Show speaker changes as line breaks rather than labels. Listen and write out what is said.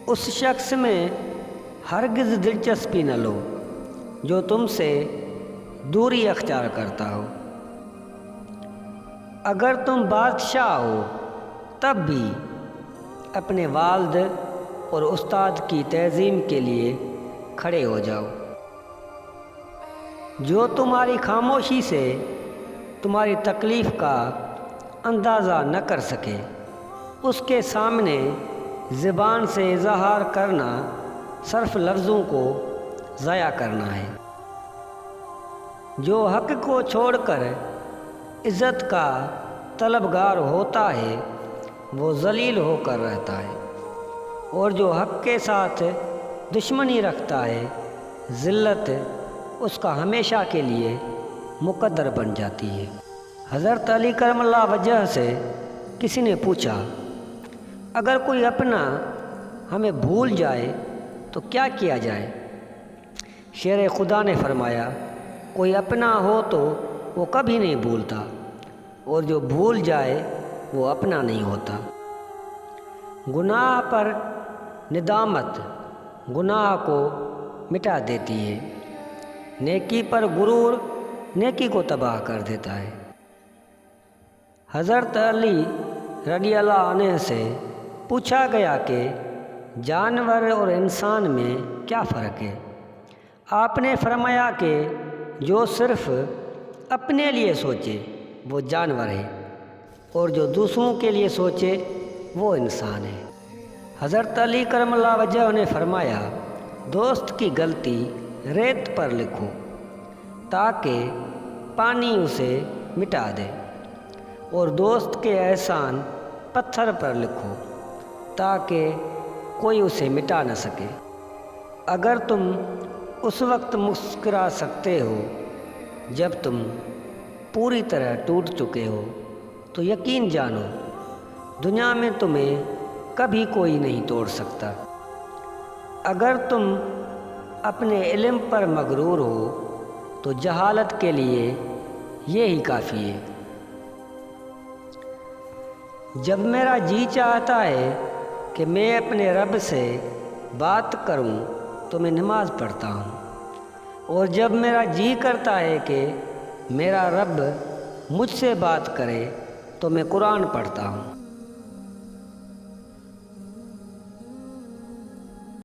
اس شخص میں ہرگز دلچسپی نہ لو جو تم سے دوری اختیار کرتا ہو۔ اگر تم بادشاہ ہو تب بھی اپنے والد اور استاد کی تعظیم کے لیے کھڑے ہو جاؤ۔ جو تمہاری خاموشی سے تمہاری تکلیف کا اندازہ نہ کر سکے اس کے سامنے زبان سے اظہار کرنا صرف لفظوں کو ضائع کرنا ہے۔ جو حق کو چھوڑ کر عزت کا طلبگار ہوتا ہے وہ ذلیل ہو کر رہتا ہے، اور جو حق کے ساتھ دشمنی رکھتا ہے ذلت اس کا ہمیشہ کے لیے مقدر بن جاتی ہے۔ حضرت علی کرم اللہ وجہ سے کسی نے پوچھا، اگر کوئی اپنا ہمیں بھول جائے تو کیا کیا جائے؟ شیر خدا نے فرمایا، کوئی اپنا ہو تو وہ کبھی نہیں بھولتا، اور جو بھول جائے وہ اپنا نہیں ہوتا۔ گناہ پر ندامت گناہ کو مٹا دیتی ہے، نیکی پر غرور نیکی کو تباہ کر دیتا ہے۔ حضرت علی رضی اللہ عنہ سے پوچھا گیا کہ جانور اور انسان میں کیا فرق ہے؟ آپ نے فرمایا کہ جو صرف اپنے لیے سوچے وہ جانور ہے، اور جو دوسروں کے لیے سوچے وہ انسان ہے۔ حضرت علی کرم اللہ وجہ نے فرمایا، دوست کی غلطی ریت پر لکھو تاکہ پانی اسے مٹا دے، اور دوست کے احسان پتھر پر لکھو تاکہ کوئی اسے مٹا نہ سکے۔ اگر تم اس وقت مسکرا سکتے ہو جب تم پوری طرح ٹوٹ چکے ہو تو یقین جانو دنیا میں تمہیں کبھی کوئی نہیں توڑ سکتا۔ اگر تم اپنے علم پر مغرور ہو تو جہالت کے لیے یہی کافی ہے۔ جب میرا جی چاہتا ہے کہ میں اپنے رب سے بات کروں تو میں نماز پڑھتا ہوں، اور جب میرا جی کرتا ہے کہ میرا رب مجھ سے بات کرے تو میں قرآن پڑھتا ہوں۔